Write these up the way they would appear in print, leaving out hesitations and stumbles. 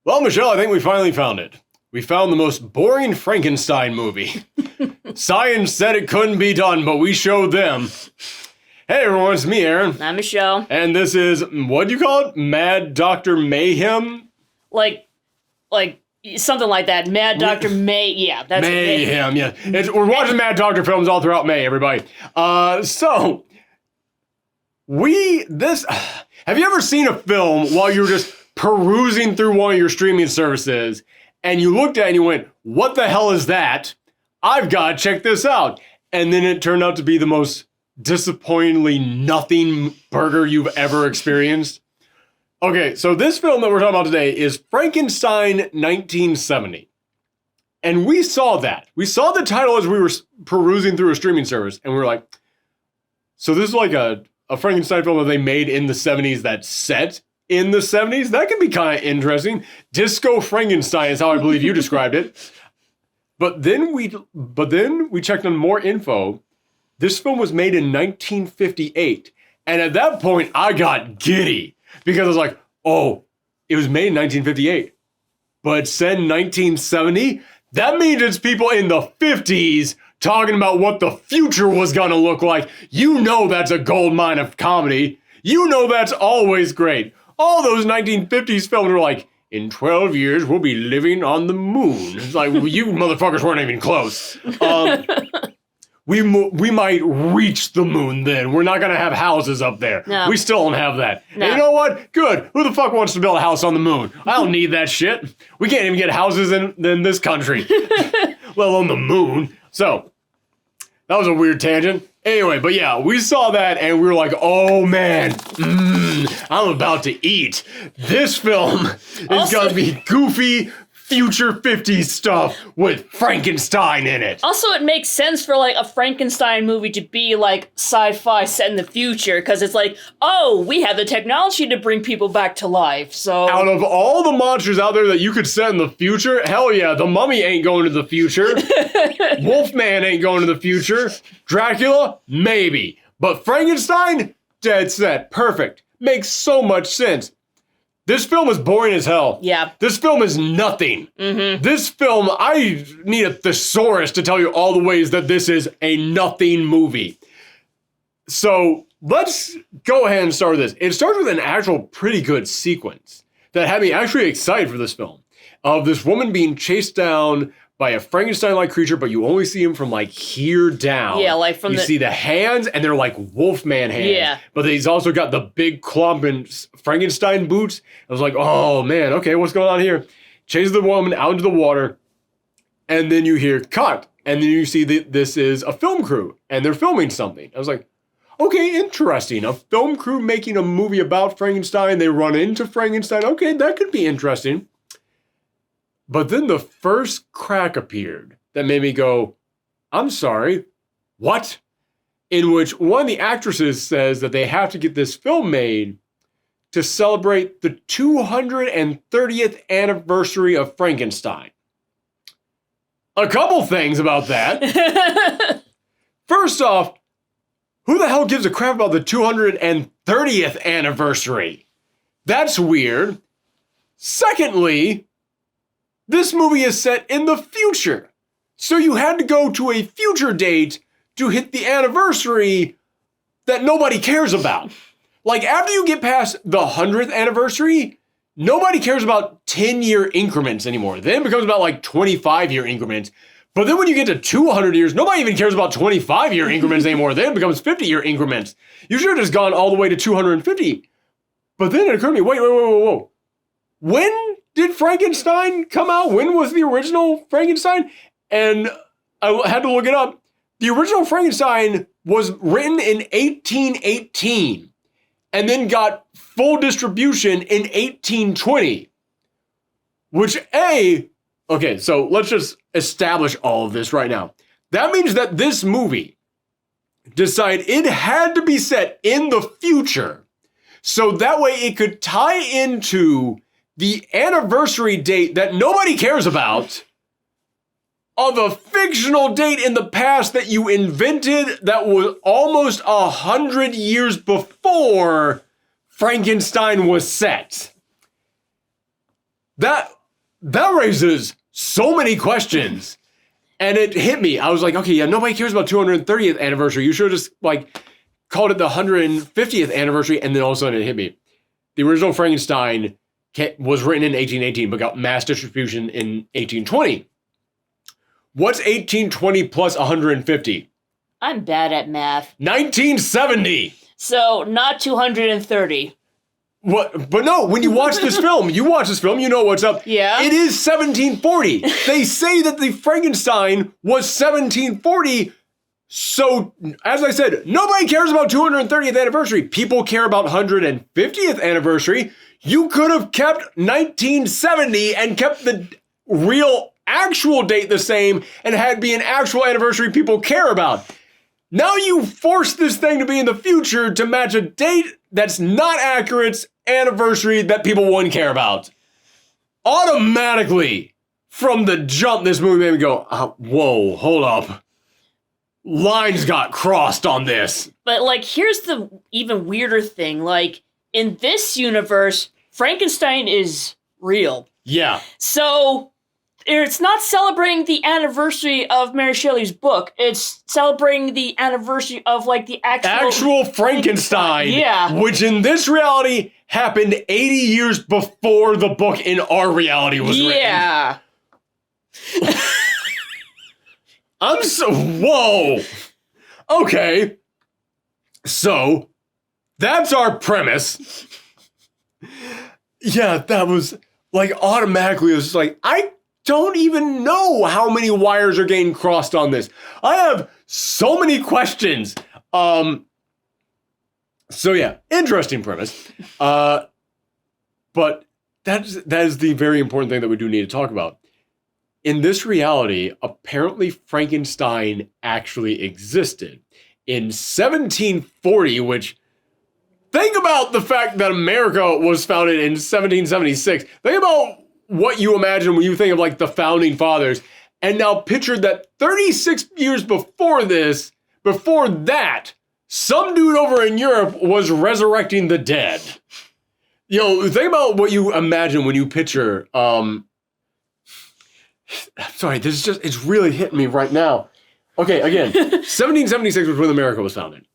Well, Michelle, I think we finally found it. We found the most boring Frankenstein movie. Science said it couldn't be done, but we showed them. Hey everyone, it's me, Aaron. I'm Michelle. And this is, what do you call it? Mad Dr. MAYhem? Like something like that. Mad Dr. May, yeah. That's MAYhem, yeah. We're watching Mad Doctor films all throughout May, everybody. Have you ever seen a film while you were just perusing through one of your streaming services and you looked at it and you went, what the hell is that? I've got to check this out. And then it turned out to be the most disappointingly nothing burger you've ever experienced. Okay, so this film that we're talking about today is Frankenstein 1970. And we saw that. We saw the title as we were perusing through a streaming service, and we were like, so this is like a Frankenstein film that they made in the 70s that's set in the 70s? That could be kind of interesting. Disco Frankenstein is how I believe you described it. But then we checked on more info. This film was made in 1958. And at that point, I got giddy. Because I was like, oh, it was made in 1958. But it said 1970? That means it's people in the 50s talking about what the future was going to look like. You know that's a gold mine of comedy. You know that's always great. All those 1950s films were like, in 12 years, we'll be living on the moon. It's like, you motherfuckers weren't even close. We might reach the moon then. We're not going to have houses up there. No. We still don't have that. No. And you know what? Good. Who the fuck wants to build a house on the moon? I don't need that shit. We can't even get houses in this country, let alone the moon. So, that was a weird tangent. Anyway, but yeah, we saw that and we were like, oh man, I'm about to eat. This film is going to be goofy, future 50s stuff with Frankenstein in it. Also, it makes sense for like a Frankenstein movie to be like sci-fi set in the future, because it's like, oh, we have the technology to bring people back to life. So out of all the monsters out there that you could set in the future, hell yeah, the Mummy ain't going to the future. Wolfman ain't going to the future. Dracula, maybe. But Frankenstein, dead set. Perfect. Makes so much sense. This film is boring as hell. Yeah. This film is nothing. Mm-hmm. This film, I need a thesaurus to tell you all the ways that this is a nothing movie. So let's go ahead and start with this. It starts with an actual pretty good sequence that had me actually excited for this film. Of this woman being chased down by a Frankenstein-like creature, but you only see him from like here down. Yeah, like from you see the hands, and they're like Wolfman hands. Yeah. But he's also got the big clump and Frankenstein boots. I was like, oh man, okay, what's going on here? Chases the woman out into the water, and then you hear cut, and then you see that this is a film crew, and they're filming something. I was like, okay, interesting. A film crew making a movie about Frankenstein. They run into Frankenstein. Okay, that could be interesting. But then the first crack appeared that made me go, I'm sorry, what? In which one of the actresses says that they have to get this film made to celebrate the 230th anniversary of Frankenstein. A couple things about that. First off, who the hell gives a crap about the 230th anniversary? That's weird. Secondly, this movie is set in the future. So you had to go to a future date to hit the anniversary that nobody cares about. Like after you get past the 100th anniversary, nobody cares about 10-year increments anymore. Then it becomes about like 25-year increments. But then when you get to 200 years, nobody even cares about 25-year increments anymore. Then it becomes 50-year increments. You should have just gone all the way to 250. But then it occurred to me, whoa. When did Frankenstein come out? When was the original Frankenstein? And I had to look it up. The original Frankenstein was written in 1818 and then got full distribution in 1820. Okay, so let's just establish all of this right now. That means that this movie decided it had to be set in the future so that way it could tie into the anniversary date that nobody cares about of a fictional date in the past that you invented that was almost 100 years before Frankenstein was set. That that raises so many questions. And it hit me. I was like, okay, yeah, nobody cares about 230th anniversary. You should have just like called it the 150th anniversary. And then all of a sudden it hit me. The original Frankenstein was written in 1818, but got mass distribution in 1820. What's 1820 plus 150? I'm bad at math. 1970. So, not 230. What? But no, when you watch this film, you know what's up. Yeah. It is 1740. They say that the Frankenstein was 1740. So, as I said, nobody cares about 230th anniversary. People care about 150th anniversary. You could have kept 1970 and kept the real actual date the same and had be an actual anniversary people care about. Now you force this thing to be in the future to match a date that's not accurate anniversary that people wouldn't care about. Automatically, from the jump, this movie made me go, whoa, hold up. Lines got crossed on this. But, like, here's the even weirder thing. Like, in this universe, Frankenstein is real. Yeah. So, it's not celebrating the anniversary of Mary Shelley's book. It's celebrating the anniversary of, like, the actual Frankenstein. Yeah. Which in this reality happened 80 years before the book in our reality was written. Yeah. Whoa. Okay. So, that's our premise. Yeah, that was, like, automatically, it was just like, I don't even know how many wires are getting crossed on this. I have so many questions. So yeah, interesting premise. But that is the very important thing that we do need to talk about. In this reality, apparently Frankenstein actually existed. In 1740, which, think about the fact that America was founded in 1776. Think about what you imagine when you think of like the founding fathers. And now picture that 36 years before that, some dude over in Europe was resurrecting the dead. Think about what you imagine when you picture, sorry, it's really hitting me right now. Okay, again, 1776 was when America was founded.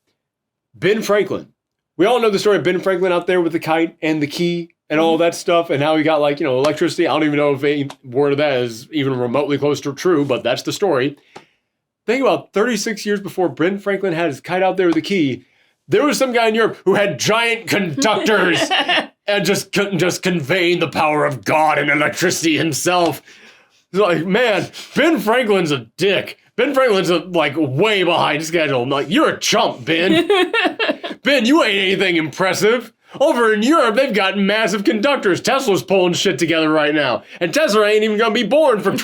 Ben Franklin. We all know the story of Ben Franklin out there with the kite and the key and all that stuff, and how he got, like, electricity. I don't even know if any word of that is even remotely close to true, but that's the story. Think about 36 years before Ben Franklin had his kite out there with the key, there was some guy in Europe who had giant conductors and just conveying the power of God and electricity himself. It's like, man, Ben Franklin's a dick. Ben Franklin's like way behind schedule. I'm like, you're a chump, Ben. Ben, you ain't anything impressive. Over in Europe, they've got massive conductors. Tesla's pulling shit together right now. And Tesla ain't even gonna be born for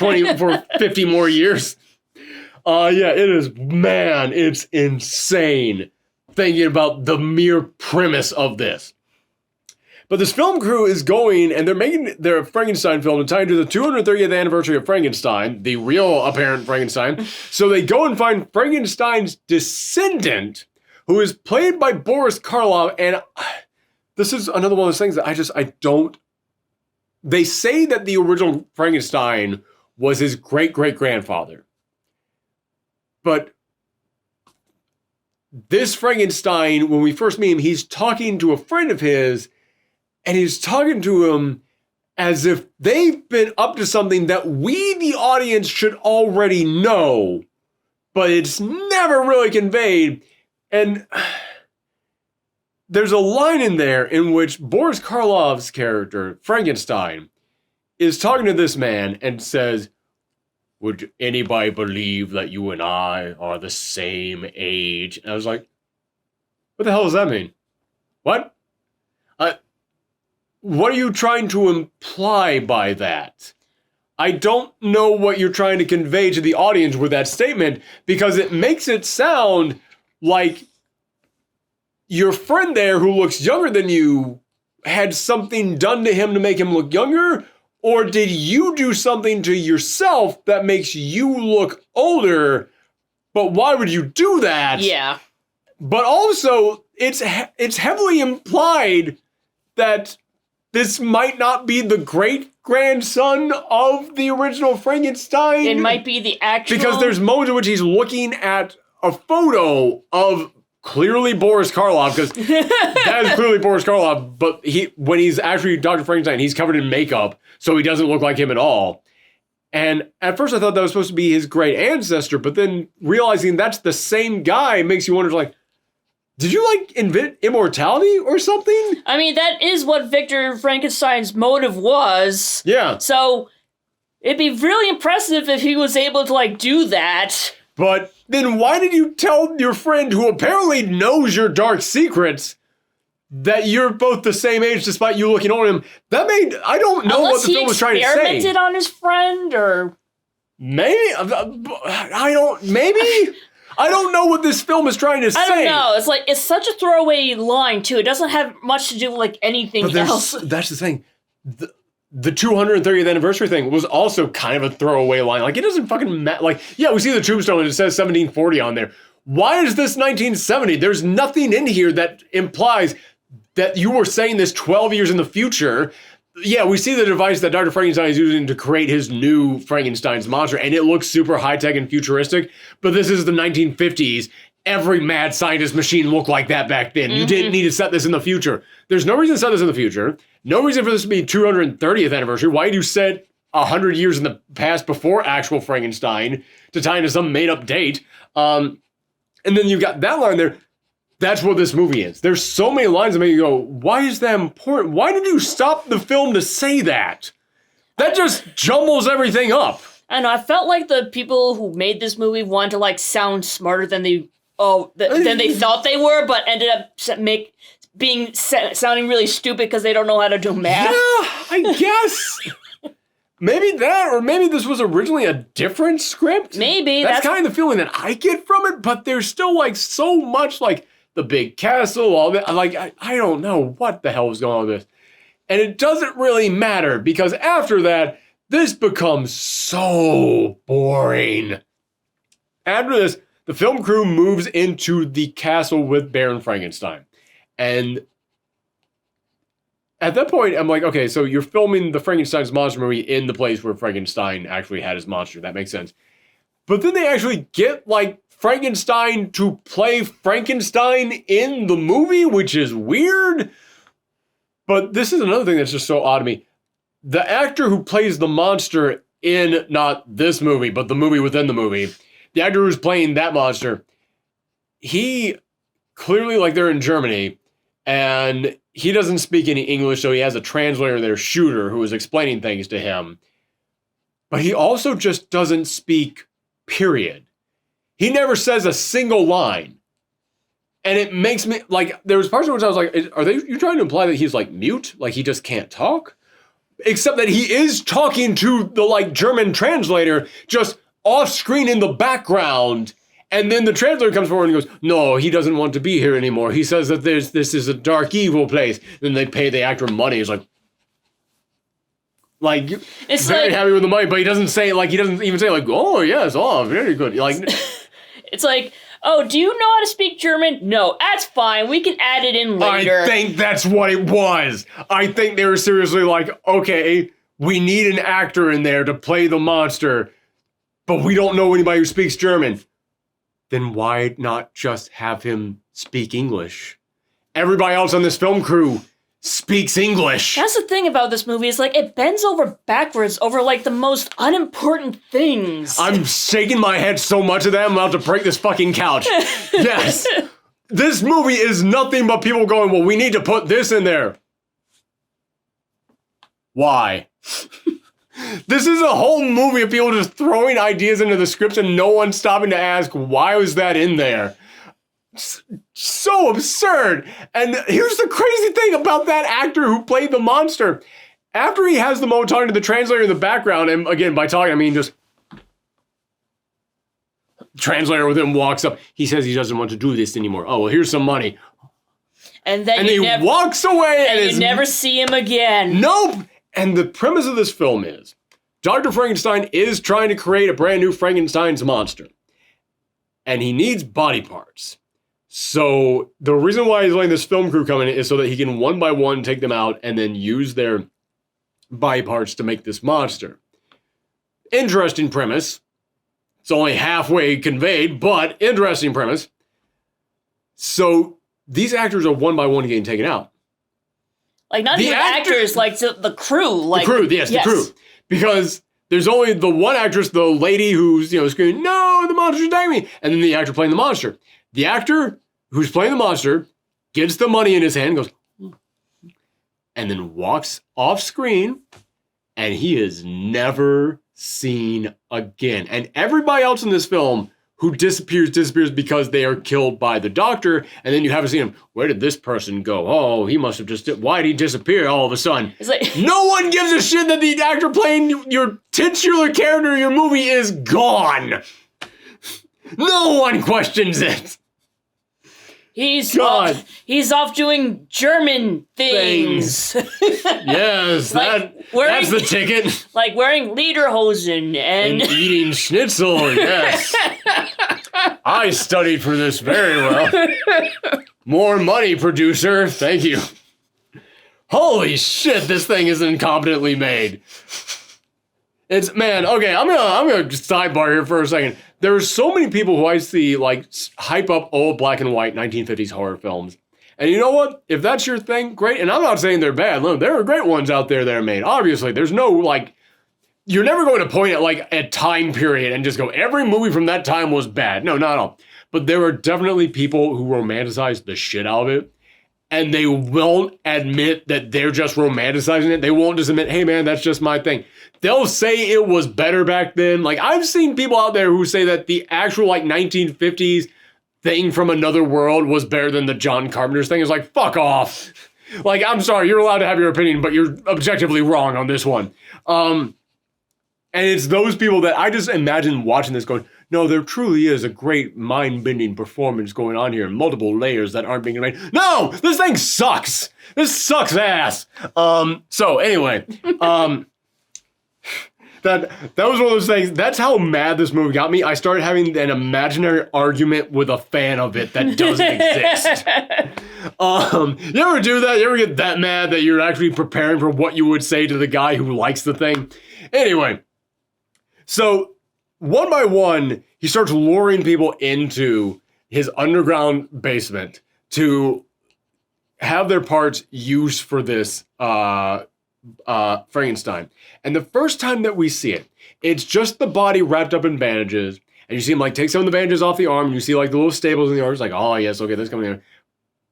50 more years. Yeah, it's insane thinking about the mere premise of this. But this film crew is going, and they're making their Frankenstein film to tie into the 230th anniversary of Frankenstein, the real apparent Frankenstein. So they go and find Frankenstein's descendant, who is played by Boris Karloff. And this is another one of those things that I don't. They say that the original Frankenstein was his great-great-grandfather. But this Frankenstein, when we first meet him, he's talking to a friend of his. And he's talking to him as if they've been up to something that we, the audience, should already know, but it's never really conveyed. And there's a line in there in which Boris Karloff's character, Frankenstein, is talking to this man and says, "Would anybody believe that you and I are the same age?" And I was like, what the hell does that mean? What? What are you trying to imply by that? I don't know what you're trying to convey to the audience with that statement, because it makes it sound like your friend there who looks younger than you had something done to him to make him look younger, or did you do something to yourself that makes you look older? But why would you do that? Yeah. But also, it's heavily implied that this might not be the great-grandson of the original Frankenstein. It might be the actual... Because there's moments in which he's looking at a photo of clearly Boris Karloff, because that is clearly Boris Karloff, but when he's actually Dr. Frankenstein, he's covered in makeup, so he doesn't look like him at all. And at first I thought that was supposed to be his great ancestor, but then realizing that's the same guy makes you wonder, like, did you, like, invent immortality or something? I mean, that is what Victor Frankenstein's motive was. Yeah. So, it'd be really impressive if he was able to, like, do that. But then why did you tell your friend, who apparently knows your dark secrets, that you're both the same age despite you looking older than him? That made... I don't know what the film was trying to say. Unless he experimented on his friend, or... Maybe? I don't... Maybe? I don't know what this film is trying to say. I don't know. It's like, it's such a throwaway line, too. It doesn't have much to do with, like, anything else. That's the thing. The 230th anniversary thing was also kind of a throwaway line. Like, it doesn't fucking matter. Like, yeah, we see the tombstone and it says 1740 on there. Why is this 1970? There's nothing in here that implies that you were saying this 12 years in the future. Yeah, we see the device that Dr. Frankenstein is using to create his new Frankenstein's monster, and it looks super high-tech and futuristic, but this is the 1950s. Every mad scientist machine looked like that back then. You didn't need to set this in the future. There's no reason to set this in the future. No reason for this to be 230th anniversary. Why did you set 100 years in the past before actual Frankenstein to tie into some made-up date? And then you've got that line there. That's what this movie is. There's so many lines that make you go, why is that important? Why did you stop the film to say that? That just jumbles everything up. I know. I felt like the people who made this movie wanted to, like, sound smarter than they thought they were, but ended up sounding really stupid because they don't know how to do math. Yeah, I guess. Maybe that, or maybe this was originally a different script. Maybe. That's kind of the feeling that I get from it, but there's still, like, so much, like, the big castle, all that. Like, I don't know what the hell was going on with this. And it doesn't really matter, because after that, this becomes so boring. After this, the film crew moves into the castle with Baron Frankenstein. And at that point, I'm like, okay, so you're filming the Frankenstein's monster movie in the place where Frankenstein actually had his monster. That makes sense. But then they actually get, like, Frankenstein to play Frankenstein in the movie, which is weird. But this is another thing that's just so odd to me. The actor who plays the monster in, not this movie, but the movie within the movie, the actor who's playing that monster, he clearly, like, they're in Germany, and he doesn't speak any English, so he has a translator there, Shooter, who is explaining things to him. But he also just doesn't speak, period. He never says a single line. And it makes me, like, there was parts of which I was like, you trying to imply that he's, like, mute? Like, he just can't talk? Except that he is talking to the, like, German translator just off screen in the background. And then the translator comes forward and goes, no, he doesn't want to be here anymore. He says that this is a dark, evil place. Then they pay the actor money. It's like, it's very happy with the money, but he doesn't say, like, he doesn't even say, like, oh, yes, oh, very good. Like, it's like, oh, do you know how to speak German? No, that's fine. We can add it in later. I think that's what it was. I think they were seriously like, okay, we need an actor in there to play the monster, but we don't know anybody who speaks German. Then why not just have him speak English? Everybody else on this film crew speaks English. That's the thing about this movie, is like, it bends over backwards over, like, the most unimportant things. I'm shaking my head so much of that, I'm about to break this fucking couch. Yes. This movie is nothing but people going, well, we need to put this in there. Why? This is a whole movie of people just throwing ideas into the scripts and no one stopping to ask, why was that in there? So absurd. And here's the crazy thing about that actor who played the monster. After he has the moment talking to the translator in the background, and again, by talking, I mean just translator with him walks up. He says he doesn't want to do this anymore. Oh, well, here's some money. And then he walks away. And you never see him again. Nope. And the premise of this film is, Dr. Frankenstein is trying to create a brand new Frankenstein's monster. And he needs body parts. So the reason why he's letting this film crew come in is so that he can one by one take them out and then use their body parts to make this monster. Interesting premise. It's only halfway conveyed, but interesting premise. So these actors are one by one getting taken out. Like, not even actors, like the crew. Like, the crew, yes, the crew. Because there's only the one actress, the lady who's, screaming, no, the monster's attacking me. And then the actor playing the monster. The actor who's playing the monster gets the money in his hand, goes, and then walks off screen, and he is never seen again. And everybody else in this film who disappears because they are killed by the doctor, and then you haven't seen him. Where did this person go? Oh, he must have why did he disappear all of a sudden? It's like, no one gives a shit that the actor playing your titular character in your movie is gone. No one questions it. He's off doing German things. Yes, that's the ticket. Like wearing lederhosen and eating schnitzel, yes. I studied for this very well. More money, producer. Thank you. Holy shit, this thing is incompetently made. Okay, I'm gonna sidebar here for a second. There are so many people who I see hype up old black and white 1950s horror films. And you know what? If that's your thing, great. And I'm not saying they're bad. Look, there are great ones out there that are made. Obviously, there's no you're never going to point at a time period and just go, every movie from that time was bad. No, not at all. But there are definitely people who romanticize the shit out of it. And they won't admit that they're just romanticizing it. They won't just admit, hey man, that's just my thing. They'll say it was better back then. I've seen people out there who say that the actual 1950s thing from another world was better than the John Carpenter's thing. It's fuck off. I'm sorry, you're allowed to have your opinion, but you're objectively wrong on this one. And it's those people that I just imagine watching this going, no, there truly is a great mind-bending performance going on here, multiple layers that aren't being made. No, this thing sucks. This sucks ass. So anyway, that was one of those things. That's how mad this movie got me. I started having an imaginary argument with a fan of it that doesn't exist. You ever do that? You ever get that mad that you're actually preparing for what you would say to the guy who likes the thing? Anyway, so one by one, he starts luring people into his underground basement to have their parts used for this Frankenstein. And the first time that we see it, it's just the body wrapped up in bandages, and you see him take some of the bandages off the arm, and you see the little staples in the arm. It's oh yes, okay, that's coming in.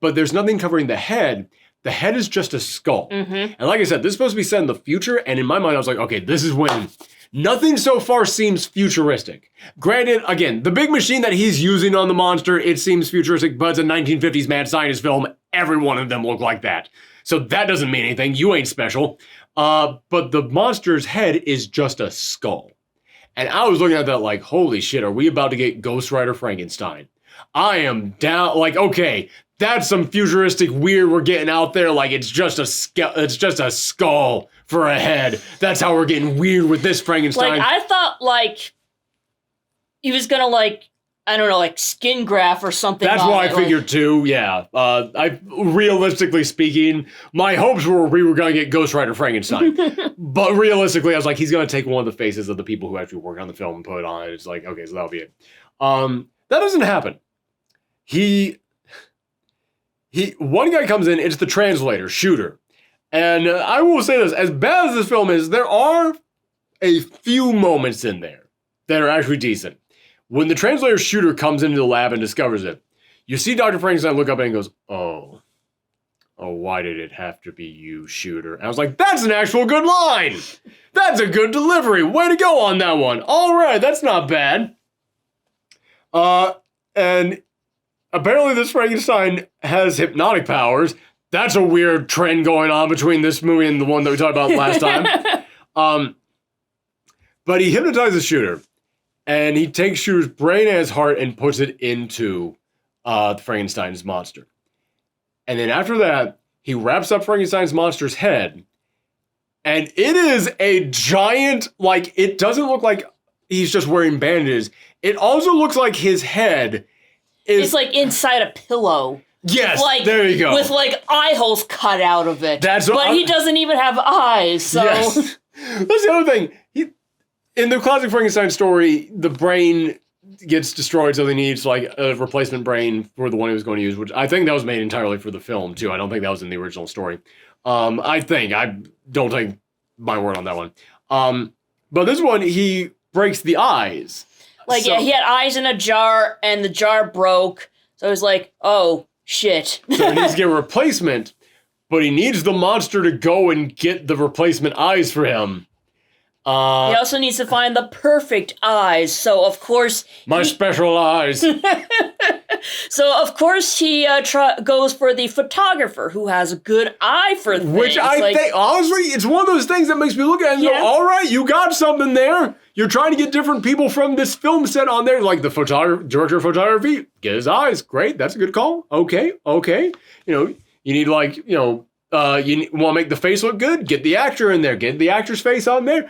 But there's nothing covering the head. The head is just a skull. Mm-hmm. And like I said, this is supposed to be set in the future, and in my mind I was okay, this is when nothing so far seems futuristic. Granted, again, the big machine that he's using on the monster, it seems futuristic, but it's a 1950s mad scientist film. Every one of them look like that. So that doesn't mean anything. You ain't special. But the monster's head is just a skull. And I was looking at that holy shit, are we about to get Ghost Rider Frankenstein? I am down, okay, that's some futuristic weird we're getting out there. It's just a skull for a head. That's how we're getting weird with this Frankenstein. I thought he was gonna I don't know, skin graft or something. That's what I figured too, yeah. Realistically speaking, my hopes were we were going to get Ghost Rider Frankenstein. But realistically, I was he's going to take one of the faces of the people who actually work on the film and put it on it. It's okay, so that'll be it. That doesn't happen. One guy comes in, it's the translator, Shooter. And I will say this, as bad as this film is, there are a few moments in there that are actually decent. When the translator Shooter comes into the lab and discovers it, you see Dr. Frankenstein look up and he goes, oh, why did it have to be you, Shooter? And I was that's an actual good line. That's a good delivery. Way to go on that one. All right, that's not bad. And apparently this Frankenstein has hypnotic powers. That's a weird trend going on between this movie and the one that we talked about last time. But he hypnotizes Shooter. And he takes Shooter's brain and his heart and puts it into Frankenstein's monster. And then after that, he wraps up Frankenstein's monster's head. And it is a giant, it doesn't look like he's just wearing bandages. It also looks like his head It's like inside a pillow. Yes, Like, there you go. With like eye holes cut out of it. But he doesn't even have eyes, so... Yes. That's the other thing. In the classic Frankenstein story, the brain gets destroyed, so they need like a replacement brain for the one he was going to use, which I think that was made entirely for the film, too. I don't think that was in the original story. I don't take my word on that one. But this one, he breaks the eyes. Like, yeah, he had eyes in a jar, and the jar broke, so he's like, oh, shit. So he needs to get a replacement, but he needs the monster to go and get the replacement eyes for him. He also needs to find the perfect eyes, so of course... My special eyes. So of course he goes for the photographer who has a good eye for things. Which I think, honestly, it's one of those things that makes me look at it and go, all right, you got something there. You're trying to get different people from this film set on there, like the director of photography, get his eyes. Great, that's a good call. Okay. You know, you need like, you want to make the face look good? Get the actor in there. Get the actor's face on there.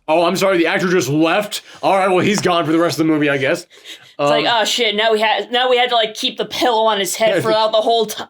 Oh, I'm sorry, the actor just left. All right, well, he's gone for the rest of the movie, I guess. It's like, oh shit, now we had to like keep the pillow on his head throughout the whole time.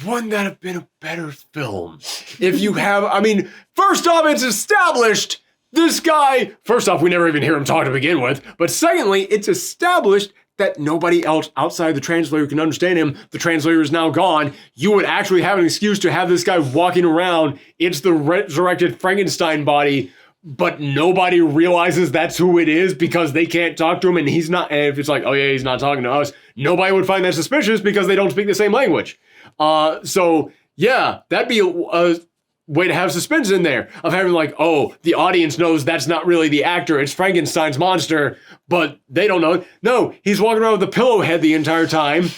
Wouldn't that have been a better film? If you have, I mean, first off, it's established this guy, first off, we never even hear him talk to begin with, but secondly, it's established that nobody else outside the translator can understand him. The translator is now gone. You would actually have an excuse to have this guy walking around. It's the resurrected Frankenstein body, but nobody realizes that's who it is because they can't talk to him and he's not. And if it's like, oh yeah, he's not talking to us, nobody would find that suspicious because they don't speak the same language. So yeah, that'd be a way to have suspense in there of having like, oh, the audience knows that's not really the actor, it's Frankenstein's monster, but they don't know. No, he's walking around with a pillow head the entire time,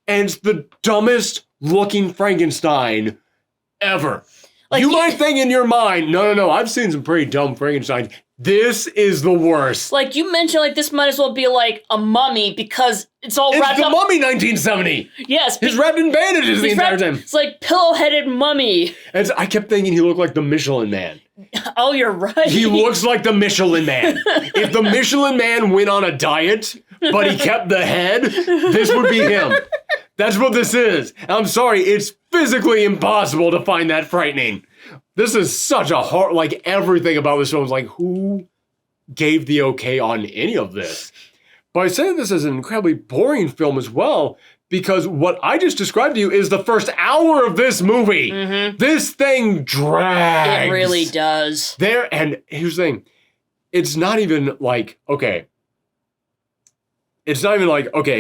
and it's the dumbest looking Frankenstein ever. Like, you might think in your mind, no, I've seen some pretty dumb Frankensteins. This is the worst. Like, you mentioned, like, this might as well be, like, a mummy because it's all wrapped up. It's the Mummy 1970. Yes. He's wrapped in bandages the entire time. It's like pillow-headed mummy. And I kept thinking he looked like the Michelin Man. Oh, you're right. He looks like the Michelin Man. If the Michelin Man went on a diet, but he kept the head, this would be him. That's what this is. I'm sorry, it's physically impossible to find that frightening. This is such a hard, like, everything about this film is like, who gave the okay on any of this? But I say this is an incredibly boring film as well, because what I just described to you is the first hour of this movie. Mm-hmm. This thing drags. It really does. And here's the thing. It's not even like, okay,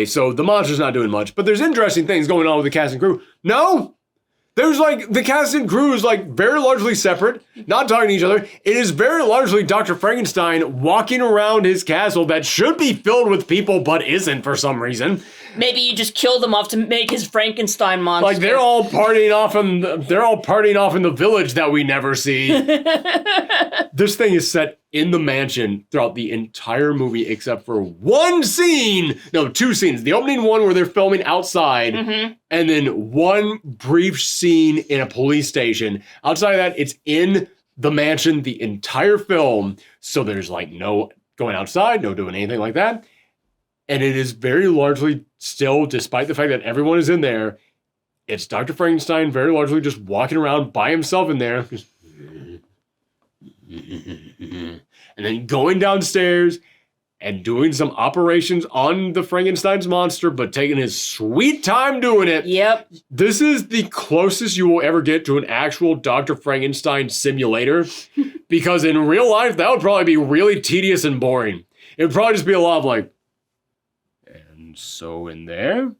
so the monster's not doing much, but there's interesting things going on with the cast and crew. No! There's like, the cast and crew is like very largely separate, not talking to each other. It is very largely Dr. Frankenstein walking around his castle that should be filled with people, but isn't for some reason. Maybe he just killed them off to make his Frankenstein monster. Like they're all partying off in the village that we never see. This thing is set in the mansion throughout the entire movie except for two scenes. The opening one where they're filming outside, mm-hmm. and then one brief scene in a police station. Outside of that, it's in the mansion the entire film. So there's like no going outside, no doing anything like that. And it is very largely still, despite the fact that everyone is in there, it's Dr. Frankenstein very largely just walking around by himself in there. And then going downstairs and doing some operations on the Frankenstein's monster, but taking his sweet time doing it. Yep. This is the closest you will ever get to an actual Dr. Frankenstein simulator, because in real life, that would probably be really tedious and boring. It would probably just be a lot of like, and so in there,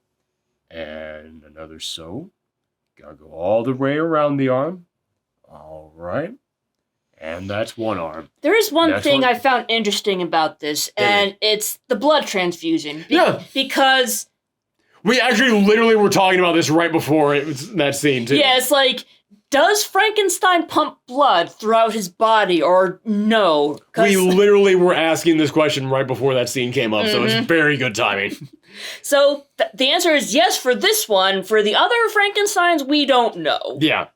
and another so. Gotta go all the way around the arm. All right. And that's one arm. There is one thing I found interesting about this, and it's the blood transfusion. Yeah. Because... we actually literally were talking about this right before that scene, too. Yeah, it's like, does Frankenstein pump blood throughout his body, or no? We literally were asking this question right before that scene came up, so it's very good timing. So, the answer is yes for this one. For the other Frankensteins, we don't know. Yeah.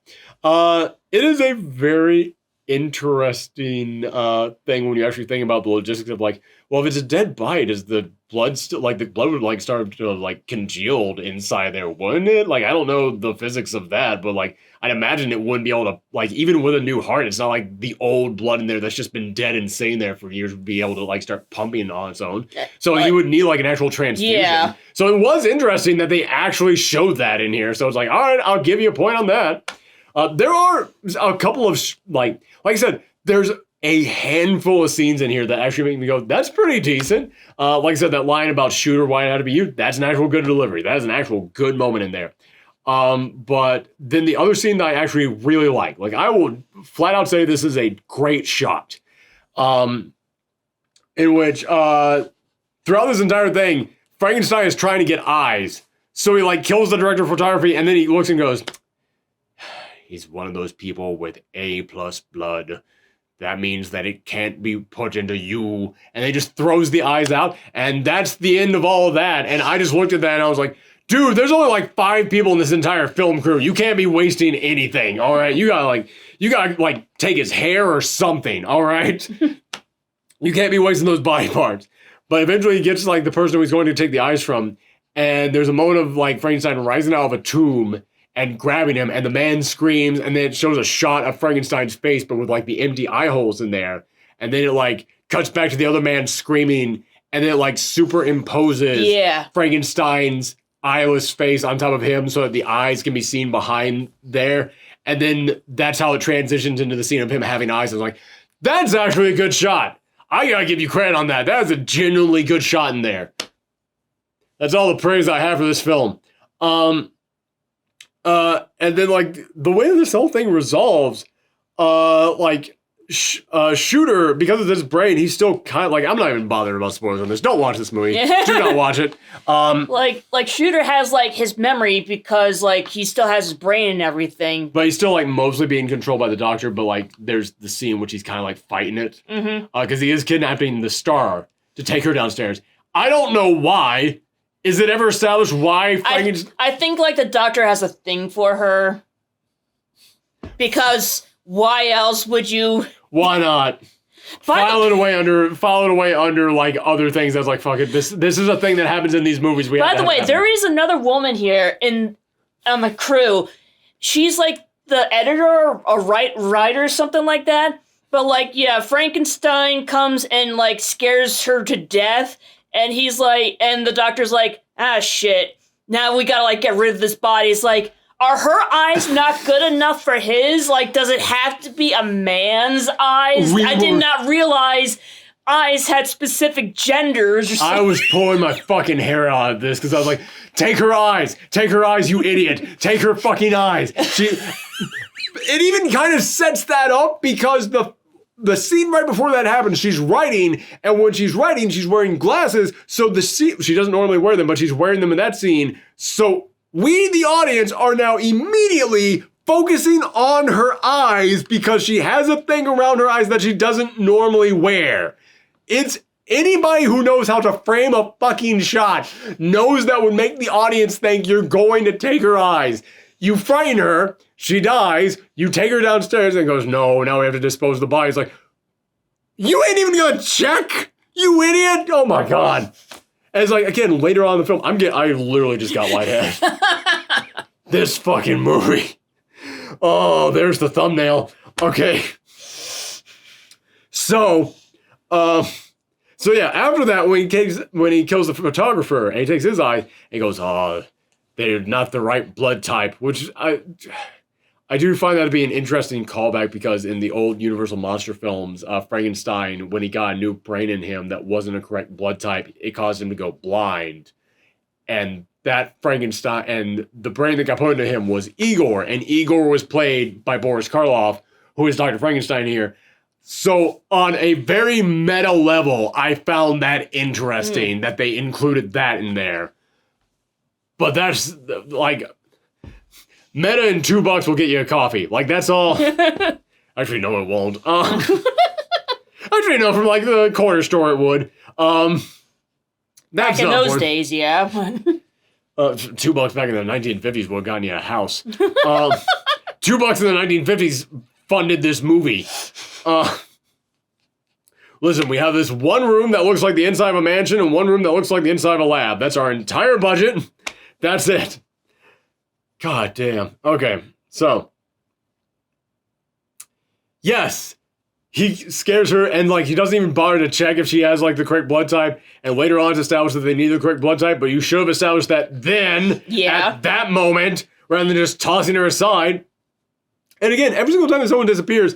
It is a very interesting thing when you actually think about the logistics of like, well, if it's a dead body, does the blood still like the blood would like start to like congealed inside there, wouldn't it? Like I don't know the physics of that, but like I'd imagine it wouldn't be able to like even with a new heart, it's not like the old blood in there that's just been dead and sitting there for years would be able to like start pumping on its own. So he would need like an actual transfusion. Yeah. So it was interesting that they actually showed that in here. So it's like, all right, I'll give you a point on that. There are a couple of like I said, there's a handful of scenes in here that actually make me go, that's pretty decent. Like I said, that line about Shooter, why it had to be you, that's an actual good delivery. That is an actual good moment in there. But then the other scene that I actually really like I will flat out say this is a great shot. In which, throughout this entire thing, Frankenstein is trying to get eyes. So he like kills the director of photography and then he looks and goes, he's one of those people with A+ blood. That means that it can't be put into you. And they just throws the eyes out. And that's the end of all of that. And I just looked at that and I was like, dude, there's only like 5 people in this entire film crew. You can't be wasting anything, all right? You gotta take his hair or something, all right? You can't be wasting those body parts. But eventually he gets like the person who he's going to take the eyes from. And there's a moment of like Frankenstein rising out of a tomb and grabbing him, and the man screams, and then it shows a shot of Frankenstein's face, but with like the empty eye holes in there. And then it like cuts back to the other man screaming, and then it like superimposes Frankenstein's eyeless face on top of him so that the eyes can be seen behind there. And then that's how it transitions into the scene of him having eyes. I was like, that's actually a good shot. I gotta give you credit on that. That is a genuinely good shot in there. That's all the praise I have for this film. And then like the way this whole thing resolves, Shooter, because of this brain, he's still kind of like, I'm not even bothered about spoilers on this. Don't watch this movie. Do not watch it. Like Shooter has like his memory because like he still has his brain and everything. But he's still like mostly being controlled by the doctor. But like there's the scene in which he's kind of like fighting it. Because he is kidnapping the star to take her downstairs. I don't know why. Is it ever established why Frankenstein? I think like the doctor has a thing for her. Because why else would you? Why not? File it away under like other things that's like, fuck it. This is a thing that happens in these movies. By the way, there is another woman here on the crew. She's like the editor or writer or something like that. But like, yeah, Frankenstein comes and like scares her to death. And he's like, and the doctor's like, ah, shit. Now we gotta like get rid of this body. It's like, are her eyes not good enough for his? Like, does it have to be a man's eyes? I did not realize eyes had specific genders or something. I was pulling my fucking hair out of this because I was like, take her eyes, you idiot. Take her fucking eyes. It even kind of sets that up because the scene right before that happens, she's writing, and when she's writing, she's wearing glasses, so she doesn't normally wear them, but she's wearing them in that scene, so we, the audience, are now immediately focusing on her eyes because she has a thing around her eyes that she doesn't normally wear. It's anybody who knows how to frame a fucking shot knows that would make the audience think you're going to take her eyes. You frighten her, she dies, you take her downstairs and goes, no, now we have to dispose of the body. It's like, you ain't even gonna check, you idiot! Oh my God. And it's like, again, later on in the film, I literally just got lightheaded. This fucking movie. Oh, there's the thumbnail. Okay. So yeah, after that, when he kills the photographer and he takes his eye, he goes, oh, they're not the right blood type, which I do find that to be an interesting callback because in the old Universal Monster films, Frankenstein, when he got a new brain in him that wasn't a correct blood type, it caused him to go blind. And that Frankenstein, and the brain that got put into him was Igor, and Igor was played by Boris Karloff, who is Dr. Frankenstein here. So on a very meta level, I found that interesting that they included that in there. But that's like, meta and $2 will get you a coffee. Like, that's all. Actually, no, it won't. Actually, no, from like the corner store it would. Back in those days, yeah. $2 back in the 1950s would have gotten you a house. $2 in the 1950s funded this movie. Listen, we have this one room that looks like the inside of a mansion and one room that looks like the inside of a lab. That's our entire budget. That's it. God damn. Okay, so. Yes, he scares her and, like, he doesn't even bother to check if she has, like, the correct blood type. And later on it's established that they need the correct blood type, but you should have established that then, at that moment, rather than just tossing her aside. And again, every single time that someone disappears,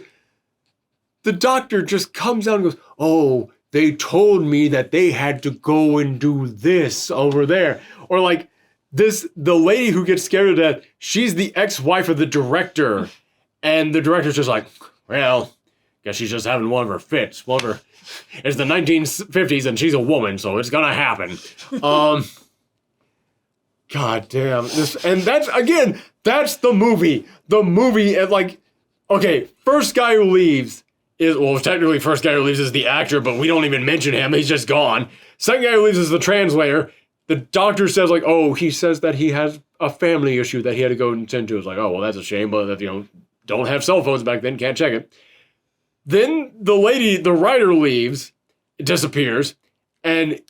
the doctor just comes out and goes, oh, they told me that they had to go and do this over there. Or like the lady who gets scared to death, she's the ex-wife of the director. And the director's just like, well, guess she's just having one of her fits. It's the 1950s and she's a woman, so it's gonna happen. God damn. And that's, again, that's the movie. The movie, like, okay, first guy who leaves is, well, technically first guy who leaves is the actor, but we don't even mention him. He's just gone. Second guy who leaves is the translator. The doctor says, like, oh, he says that he has a family issue that he had to go and tend to. It's like, oh, well, that's a shame, but, don't have cell phones back then, can't check it. Then the lady, the writer leaves, disappears, and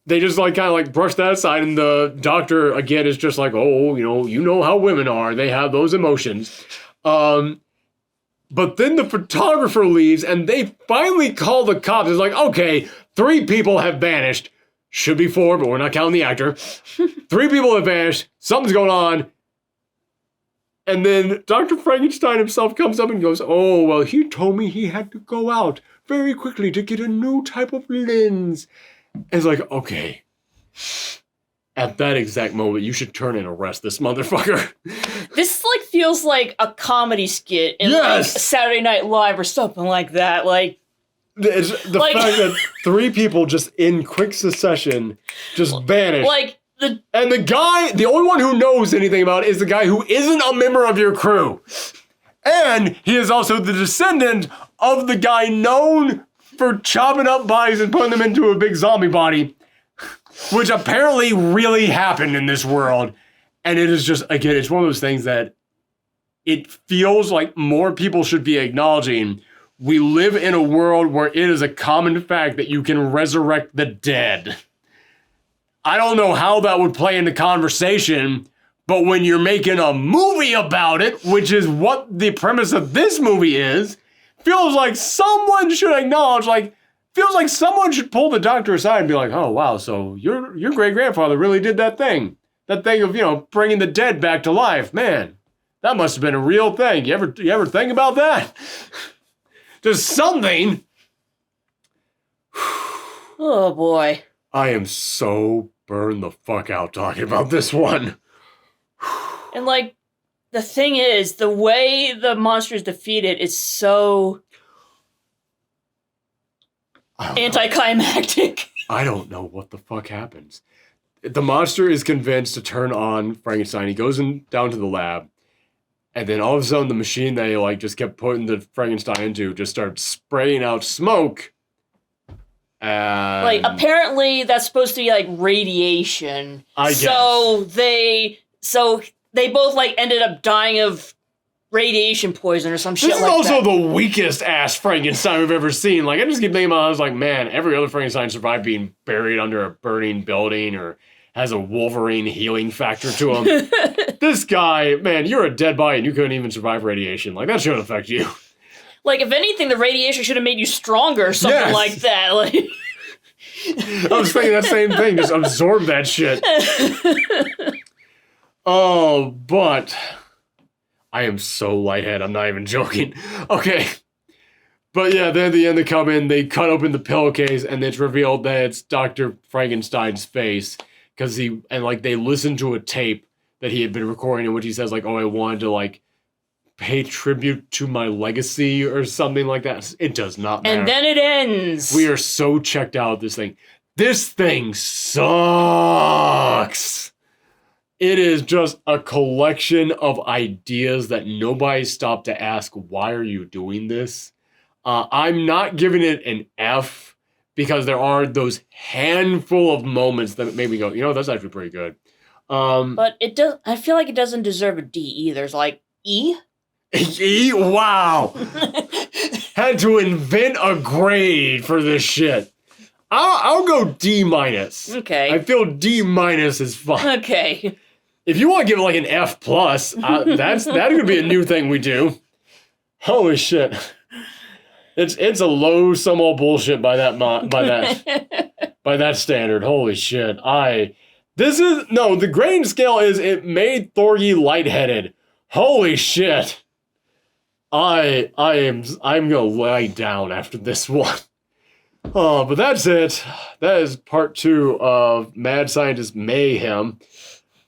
they just, like, kind of, like, brush that aside, and the doctor, again, is just like, oh, you know how women are. They have those emotions. But then the photographer leaves, and they finally call the cops. It's like, okay, 3 people have vanished. Should be 4, but we're not counting the actor. 3 people have vanished. Something's going on. And then Dr. Frankenstein himself comes up and goes, oh, well, he told me he had to go out very quickly to get a new type of lens. And it's like, okay. At that exact moment, you should turn and arrest this motherfucker. This, like, feels like a comedy skit in, like, Saturday Night Live or something like that. Like, it's the fact that 3 people just in quick succession just vanished. Like, and the only one who knows anything about it is the guy who isn't a member of your crew. And he is also the descendant of the guy known for chopping up bodies and putting them into a big zombie body, which apparently really happened in this world. And it is just, again, it's one of those things that it feels like more people should be acknowledging. We live in a world where it is a common fact that you can resurrect the dead. I don't know how that would play into conversation, but when you're making a movie about it, which is what the premise of this movie is, feels like someone should acknowledge, feels like someone should pull the doctor aside and be like, oh, wow, so your great-grandfather really did that thing. That thing of, bringing the dead back to life. Man, that must have been a real thing. You ever think about that? Just something. oh, boy. I am so burned the fuck out talking about this one. And, like, the thing is, the way the monster is defeated is so anticlimactic. I don't know what the fuck happens. The monster is convinced to turn on Frankenstein. He goes down to the lab, and then all of a sudden the machine they just kept putting the Frankenstein into just starts spraying out smoke. Apparently that's supposed to be like radiation. I guess. So they both ended up dying of radiation poison or some shit like that. This is also the weakest ass Frankenstein we've ever seen. I just keep thinking about it, I was like, man, every other Frankenstein survived being buried under a burning building or has a Wolverine healing factor to him. This guy, man, you're a dead body and you couldn't even survive radiation. That shouldn't affect you. If anything, the radiation should have made you stronger or something like that. I was thinking that same thing. Just absorb that shit. Oh, but I am so lightheaded. I'm not even joking. Okay. But yeah, then at the end they come in, they cut open the pillowcase, and it's revealed that it's Dr. Frankenstein's face. Because they listened to a tape that he had been recording in which he says, I wanted to, pay tribute to my legacy or something like that. It does not matter. And then it ends. We are so checked out of this thing. This thing sucks. It is just a collection of ideas that nobody stopped to ask, why are you doing this? I'm not giving it an F because there are those handful of moments that made me go, that's actually pretty good. But I feel like it doesn't deserve a D either. It's E? Wow. Had to invent a grade for this shit. I'll go D-. Okay. I feel D- is fine. Okay. If you want to give it like an F+, that's gonna be a new thing we do. Holy shit. It's a low sum all bullshit by that standard. Holy shit. The grading scale is it made Thorgy lightheaded. Holy shit. I'm gonna lie down after this one. Oh, but that's it. That is part 2 of Mad Scientist Mayhem.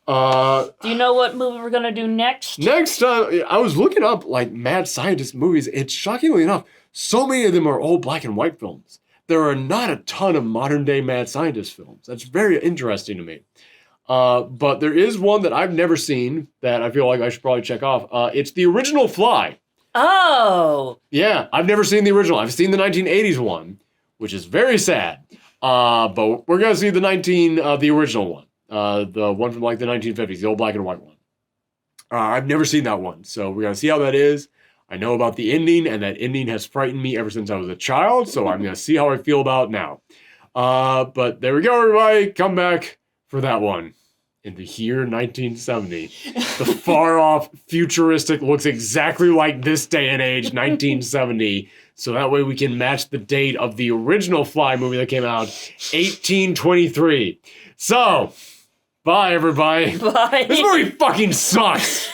Do you know what movie we're gonna do next? Next, I was looking up like Mad Scientist movies. It's shockingly enough, so many of them are old black and white films. There are not a ton of modern day Mad Scientist films. That's very interesting to me. But there is one that I've never seen that I feel like I should probably check off. It's the original Fly. Oh. Yeah, I've never seen the original. I've seen the 1980s one, which is very sad. But we're gonna see the original one. The one from like the 1950s, the old black and white one. I've never seen that one, so we're gonna see how that is. I know about the ending, and that ending has frightened me ever since I was a child, so I'm gonna see how I feel about it now. But there we go, everybody. Come back for that one. In the year 1970. The far-off, futuristic, looks exactly like this day and age, 1970. So that way we can match the date of the original Fly movie that came out, 1823. So, bye, everybody. Bye. This movie fucking sucks.